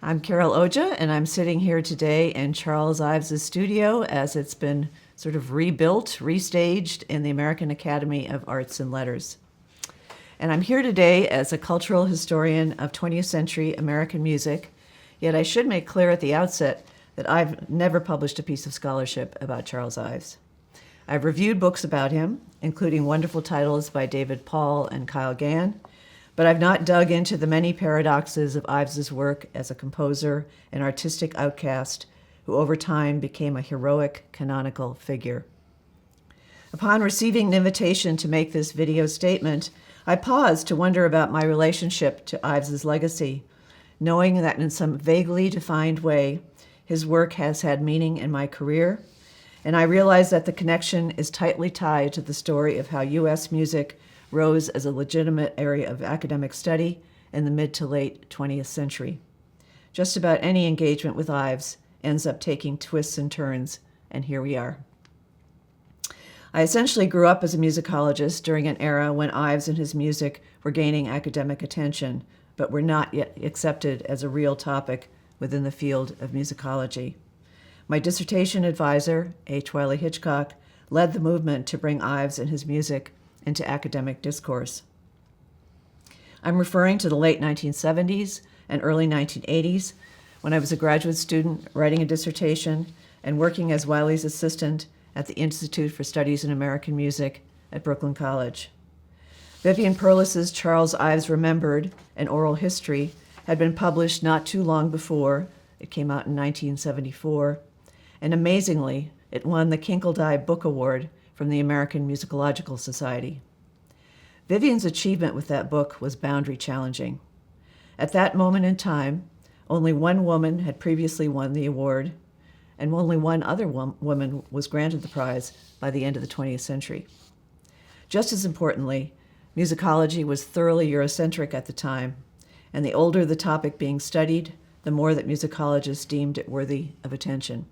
I'm Carol Oja, and I'm sitting here today in Charles Ives' studio as it's been sort of rebuilt, restaged in the American Academy of Arts and Letters. And I'm here today as a cultural historian of 20th century American music, yet I should make clear at the outset that I've never published a piece of scholarship about Charles Ives. I've reviewed books about him, including wonderful titles by David Paul and Kyle Gann, but I've not dug into the many paradoxes of Ives' work as a composer and artistic outcast who over time became a heroic canonical figure. Upon receiving an invitation to make this video statement, I paused to wonder about my relationship to Ives' legacy, knowing that in some vaguely defined way, his work has had meaning in my career, and I realized that the connection is tightly tied to the story of how U.S. music rose as a legitimate area of academic study in the mid to late 20th century. Just about any engagement with Ives ends up taking twists and turns, and here we are. I essentially grew up as a musicologist during an era when Ives and his music were gaining academic attention, but were not yet accepted as a real topic within the field of musicology. My dissertation advisor, H. Wiley Hitchcock, led the movement to bring Ives and his music into academic discourse. I'm referring to the late 1970s and early 1980s, when I was a graduate student writing a dissertation and working as Wiley's assistant at the Institute for Studies in American Music at Brooklyn College. Vivian Perlis's Charles Ives Remembered, an Oral History, had been published not too long before. It came out in 1974, and amazingly, it won the Kinkledye Book Award from the American Musicological Society. Vivian's achievement with that book was boundary challenging. At that moment in time, only one woman had previously won the award, and only one other woman was granted the prize by the end of the 20th century. Just as importantly, musicology was thoroughly Eurocentric at the time, and the older the topic being studied, the more that musicologists deemed it worthy of attention.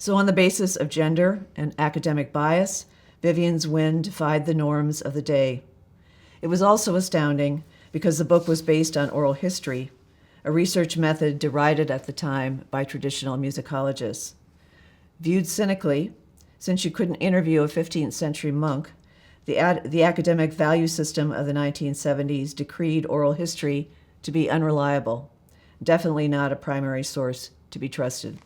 So on the basis of gender and academic bias, Vivian's win defied the norms of the day. It was also astounding because the book was based on oral history, a research method derided at the time by traditional musicologists. Viewed cynically, since you couldn't interview a 15th century monk, the academic value system of the 1970s decreed oral history to be unreliable, definitely not a primary source to be trusted.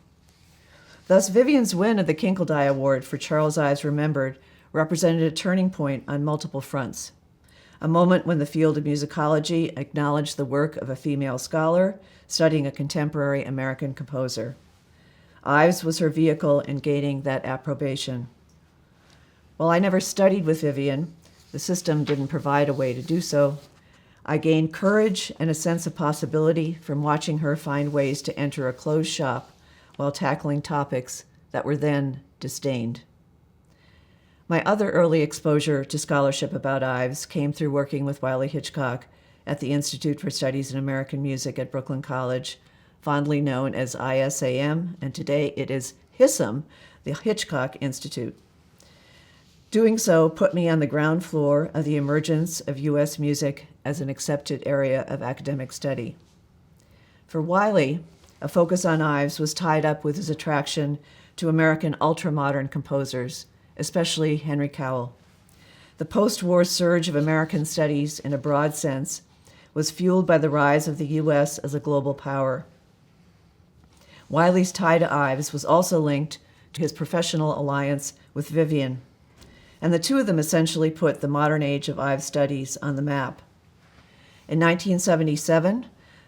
Thus, Vivian's win of the Kinkledye Award for Charles Ives Remembered represented a turning point on multiple fronts, a moment when the field of musicology acknowledged the work of a female scholar studying a contemporary American composer. Ives was her vehicle in gaining that approbation. While I never studied with Vivian, the system didn't provide a way to do so, I gained courage and a sense of possibility from watching her find ways to enter a closed shop while tackling topics that were then disdained. My other early exposure to scholarship about Ives came through working with Wiley Hitchcock at the Institute for Studies in American Music at Brooklyn College, fondly known as ISAM, and today it is HISM, the Hitchcock Institute. Doing so put me on the ground floor of the emergence of U.S. music as an accepted area of academic study. For Wiley, a focus on Ives was tied up with his attraction to American ultra-modern composers, especially Henry Cowell. The post-war surge of American studies, in a broad sense, was fueled by the rise of the U.S. as a global power. Wiley's tie to Ives was also linked to his professional alliance with Vivian, and the two of them essentially put the modern age of Ives studies on the map. In 1977,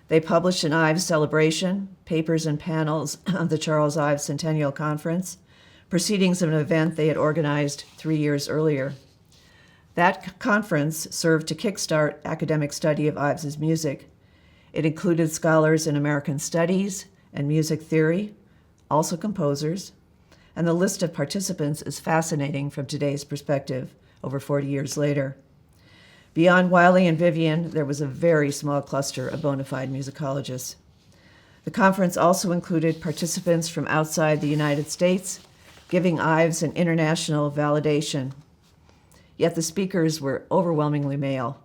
they published an Ives celebration, papers and panels of the Charles Ives Centennial Conference, proceedings of an event they had organized 3 years earlier. That conference served to kickstart academic study of Ives's music. It included scholars in American studies and music theory, also composers, and the list of participants is fascinating from today's perspective, over 40 years later. Beyond Wiley and Vivian, there was a very small cluster of bona fide musicologists. The conference also included participants from outside the United States, giving Ives an international validation. Yet the speakers were overwhelmingly male,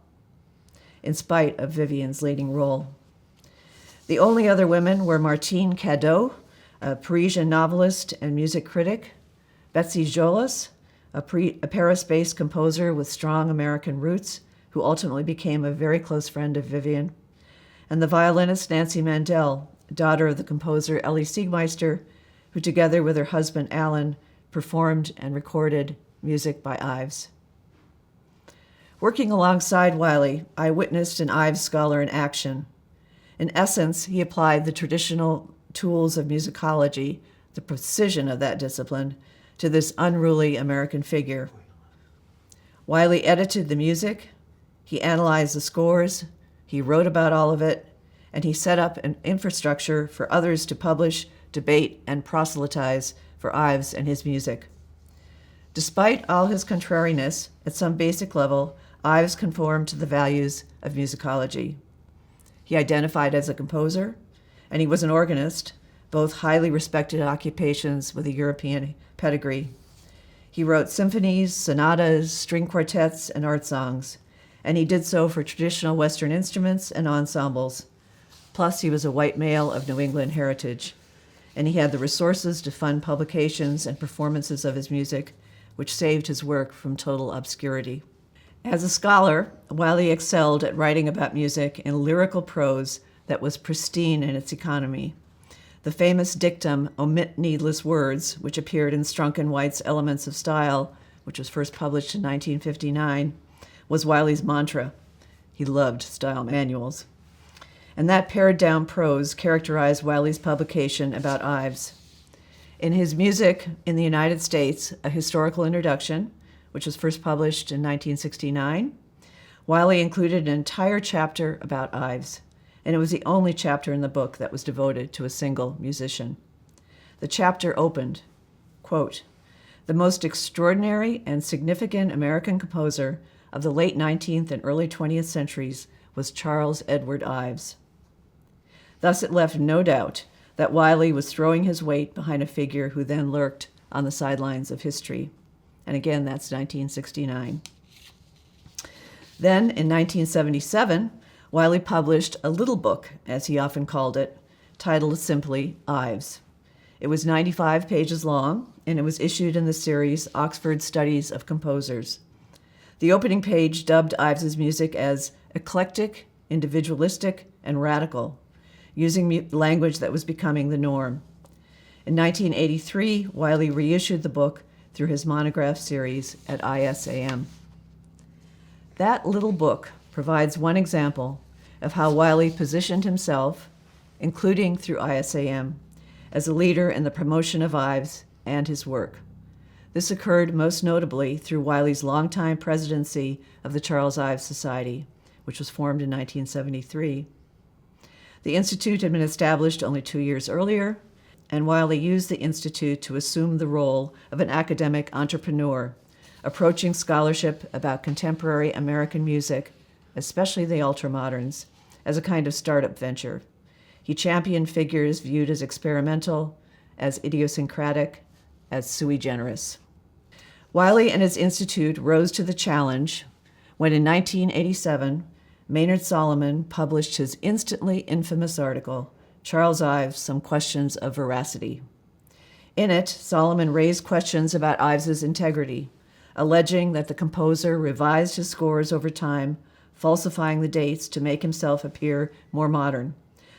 in spite of Vivian's leading role. The only other women were Martine Cadeau, a Parisian novelist and music critic, Betsy Jolas, a Paris-based composer with strong American roots, who ultimately became a very close friend of Vivian, and the violinist Nancy Mandel, daughter of the composer Ellie Siegmeister, who together with her husband Alan performed and recorded music by Ives. Working alongside Wiley, I witnessed an Ives scholar in action. In essence, he applied the traditional tools of musicology, the precision of that discipline, to this unruly American figure. Wiley edited the music, he analyzed the scores, he wrote about all of it, and he set up an infrastructure for others to publish, debate, and proselytize for Ives and his music. Despite all his contrariness, at some basic level, Ives conformed to the values of musicology. He identified as a composer, and he was an organist, both highly respected occupations with a European pedigree. He wrote symphonies, sonatas, string quartets, and art songs, and he did so for traditional Western instruments and ensembles. Plus, he was a white male of New England heritage, and he had the resources to fund publications and performances of his music, which saved his work from total obscurity. As a scholar, Wiley excelled at writing about music in lyrical prose that was pristine in its economy. The famous dictum, "omit needless words," which appeared in Strunk & White's Elements of Style, which was first published in 1959, was Wiley's mantra. He loved style manuals. And that pared-down prose characterized Wiley's publication about Ives. In his Music in the United States, A Historical Introduction, which was first published in 1969, Wiley included an entire chapter about Ives, and it was the only chapter in the book that was devoted to a single musician. The chapter opened, quote, "The most extraordinary and significant American composer of the late 19th and early 20th centuries was Charles Edward Ives." Thus it left no doubt that Wiley was throwing his weight behind a figure who then lurked on the sidelines of history. And again, that's 1969. Then, in 1977, Wiley published a little book, as he often called it, titled simply Ives. It was 95 pages long, and it was issued in the series Oxford Studies of Composers. The opening page dubbed Ives's music as eclectic, individualistic, and radical, using language that was becoming the norm. In 1983, Wiley reissued the book through his monograph series at ISAM. That little book provides one example of how Wiley positioned himself, including through ISAM, as a leader in the promotion of Ives and his work. This occurred most notably through Wiley's longtime presidency of the Charles Ives Society, which was formed in 1973. The Institute had been established only 2 years earlier, and Wiley used the Institute to assume the role of an academic entrepreneur, approaching scholarship about contemporary American music, especially the ultramoderns, as a kind of startup venture. He championed figures viewed as experimental, as idiosyncratic, as sui generis. Wiley and his institute rose to the challenge when in 1987, Maynard Solomon published his instantly infamous article, Charles Ives, Some Questions of Veracity. In it, Solomon raised questions about Ives's integrity, alleging that the composer revised his scores over time, falsifying the dates to make himself appear more modern,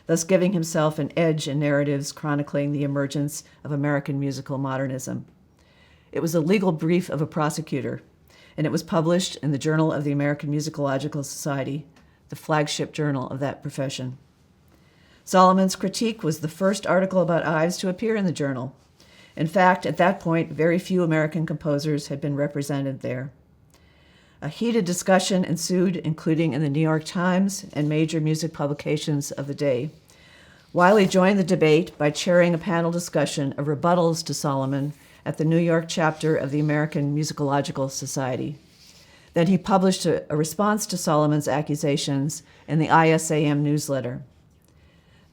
thus giving himself an edge in narratives chronicling the emergence of American musical modernism. It was a legal brief of a prosecutor, and it was published in the Journal of the American Musicological Society, the flagship journal of that profession. Solomon's critique was the first article about Ives to appear in the journal. In fact, at that point, very few American composers had been represented there. A heated discussion ensued, including in the New York Times and major music publications of the day. Wiley joined the debate by chairing a panel discussion of rebuttals to Solomon at the New York chapter of the American Musicological Society. Then he published a response to Solomon's accusations in the ISAM newsletter.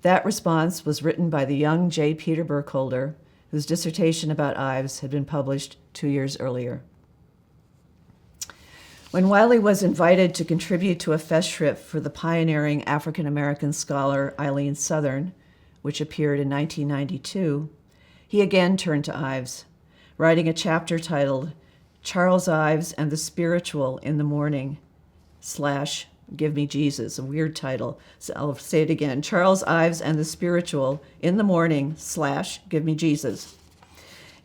That response was written by the young J. Peter Burkholder, whose dissertation about Ives had been published 2 years earlier. When Wiley was invited to contribute to a festschrift for the pioneering African-American scholar Eileen Southern, which appeared in 1992, he again turned to Ives, writing a chapter titled Charles Ives and the Spiritual in the Morning / Give Me Jesus, a weird title. So I'll say it again, Charles Ives and the Spiritual in the Morning / Give Me Jesus.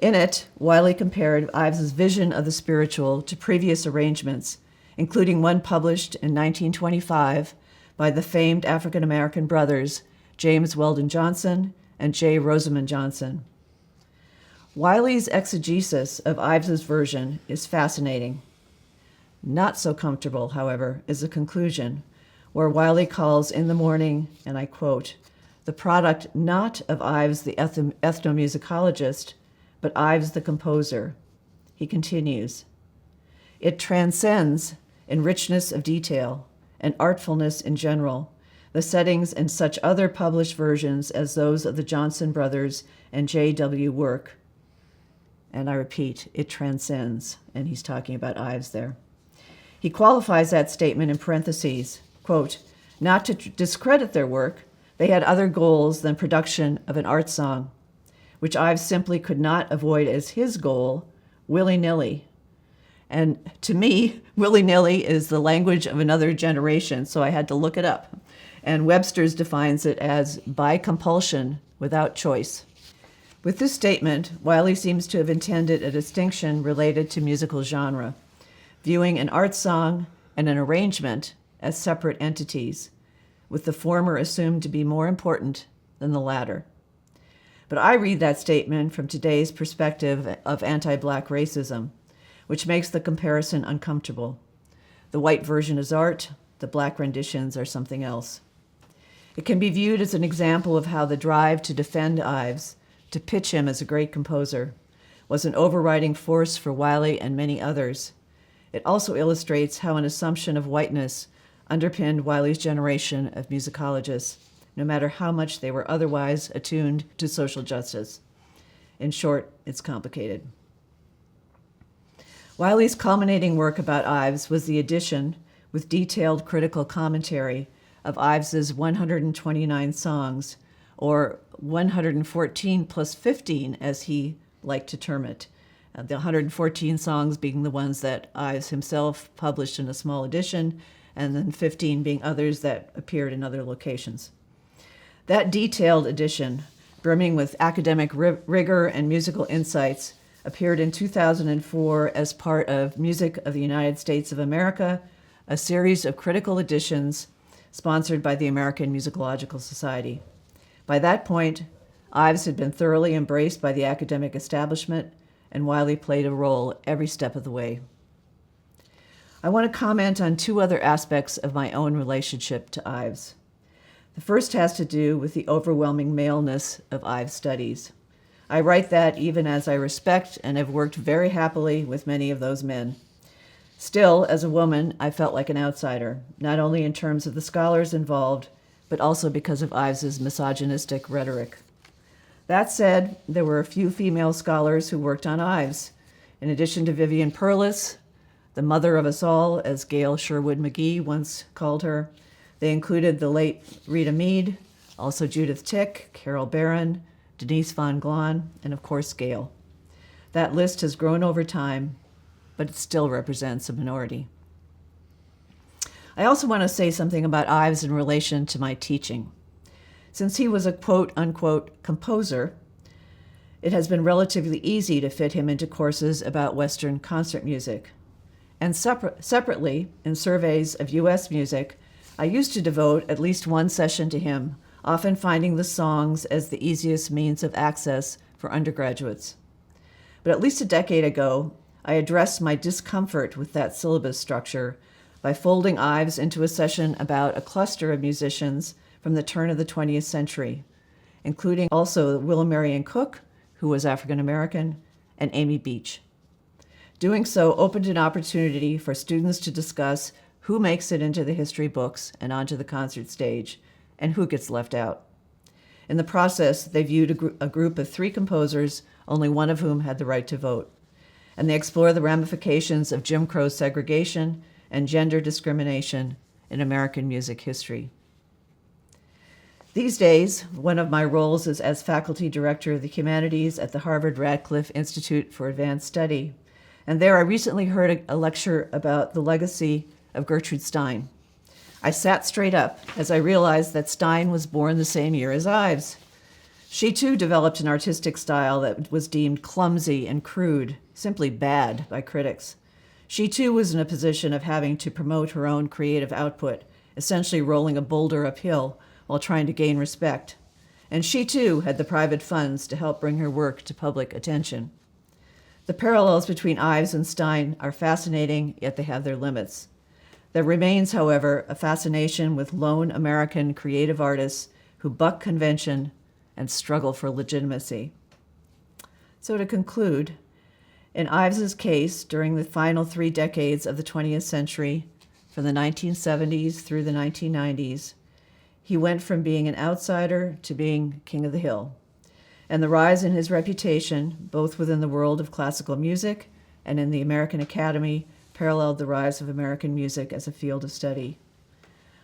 In it, Wiley compared Ives's vision of the spiritual to previous arrangements, including one published in 1925 by the famed African-American brothers James Weldon Johnson and J. Rosamond Johnson. Wiley's exegesis of Ives's version is fascinating. Not so comfortable, however, is the conclusion, where Wiley calls In the Morning, and I quote, the product not of Ives the ethnomusicologist, but Ives the composer. He continues, it transcends in richness of detail and artfulness in general the settings in such other published versions as those of the Johnson brothers and J.W. work. And I repeat, it transcends, and he's talking about Ives there. He qualifies that statement in parentheses, quote, not to discredit their work, they had other goals than production of an art song, which Ives simply could not avoid as his goal, willy-nilly. And to me, willy-nilly is the language of another generation, so I had to look it up. And Webster's defines it as by compulsion, without choice. With this statement, Wiley seems to have intended a distinction related to musical genre, viewing an art song and an arrangement as separate entities, with the former assumed to be more important than the latter. But I read that statement from today's perspective of anti-Black racism, which makes the comparison uncomfortable. The white version is art, the Black renditions are something else. It can be viewed as an example of how the drive to defend Ives, to pitch him as a great composer, was an overriding force for Wiley and many others. It also illustrates how an assumption of whiteness underpinned Wiley's generation of musicologists, no matter how much they were otherwise attuned to social justice. In short, it's complicated. Wiley's culminating work about Ives was the edition, with detailed critical commentary, of Ives's 129 songs, or 114 plus 15, as he liked to term it. The 114 songs being the ones that Ives himself published in a small edition, and then 15 being others that appeared in other locations. That detailed edition, brimming with academic rigor and musical insights, appeared in 2004 as part of Music of the United States of America, a series of critical editions sponsored by the American Musicological Society. By that point, Ives had been thoroughly embraced by the academic establishment, and Wiley played a role every step of the way. I want to comment on two other aspects of my own relationship to Ives. The first has to do with the overwhelming maleness of Ives' studies. I write that even as I respect and have worked very happily with many of those men. Still, as a woman, I felt like an outsider, not only in terms of the scholars involved, but also because of Ives's misogynistic rhetoric. That said, there were a few female scholars who worked on Ives. In addition to Vivian Perlis, the mother of us all, as Gail Sherwood McGee once called her, they included the late Rita Mead, also Judith Tick, Carol Barron, Denise von Glahn, and of course Gail. That list has grown over time, but it still represents a minority. I also want to say something about Ives in relation to my teaching. Since he was a quote-unquote composer, it has been relatively easy to fit him into courses about Western concert music. And separately, in surveys of U.S. music, I used to devote at least one session to him, often finding the songs as the easiest means of access for undergraduates. But at least a decade ago, I addressed my discomfort with that syllabus structure by folding Ives into a session about a cluster of musicians from the turn of the 20th century, including also Willa Marion Cook, who was African American, and Amy Beach. Doing so opened an opportunity for students to discuss who makes it into the history books and onto the concert stage, and who gets left out. In the process, they viewed a group of 3 composers, only one of whom had the right to vote. And they explore the ramifications of Jim Crow segregation and gender discrimination in American music history. These days, one of my roles is as faculty director of the humanities at the Harvard Radcliffe Institute for Advanced Study. And there I recently heard a lecture about the legacy of Gertrude Stein. I sat straight up as I realized that Stein was born the same year as Ives. She too developed an artistic style that was deemed clumsy and crude, simply bad by critics. She too was in a position of having to promote her own creative output, essentially rolling a boulder uphill while trying to gain respect. And she too had the private funds to help bring her work to public attention. The parallels between Ives and Stein are fascinating, yet they have their limits. There remains, however, a fascination with lone American creative artists who buck convention and struggle for legitimacy. So to conclude, in Ives's case, during the final 3 decades of the 20th century, from the 1970s through the 1990s, he went from being an outsider to being king of the hill. And the rise in his reputation, both within the world of classical music and in the American Academy, paralleled the rise of American music as a field of study.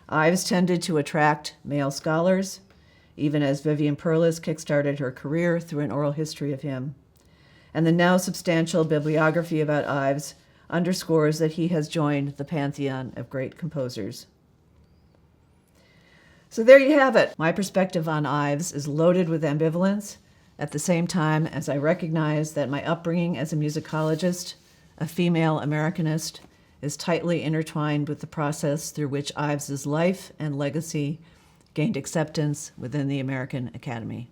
Ives tended to attract male scholars, even as Vivian Perlis kickstarted her career through an oral history of him. And the now substantial bibliography about Ives underscores that he has joined the pantheon of great composers. So there you have it. My perspective on Ives is loaded with ambivalence, at the same time as I recognize that my upbringing as a musicologist, a female Americanist, is tightly intertwined with the process through which Ives's life and legacy gained acceptance within the American Academy.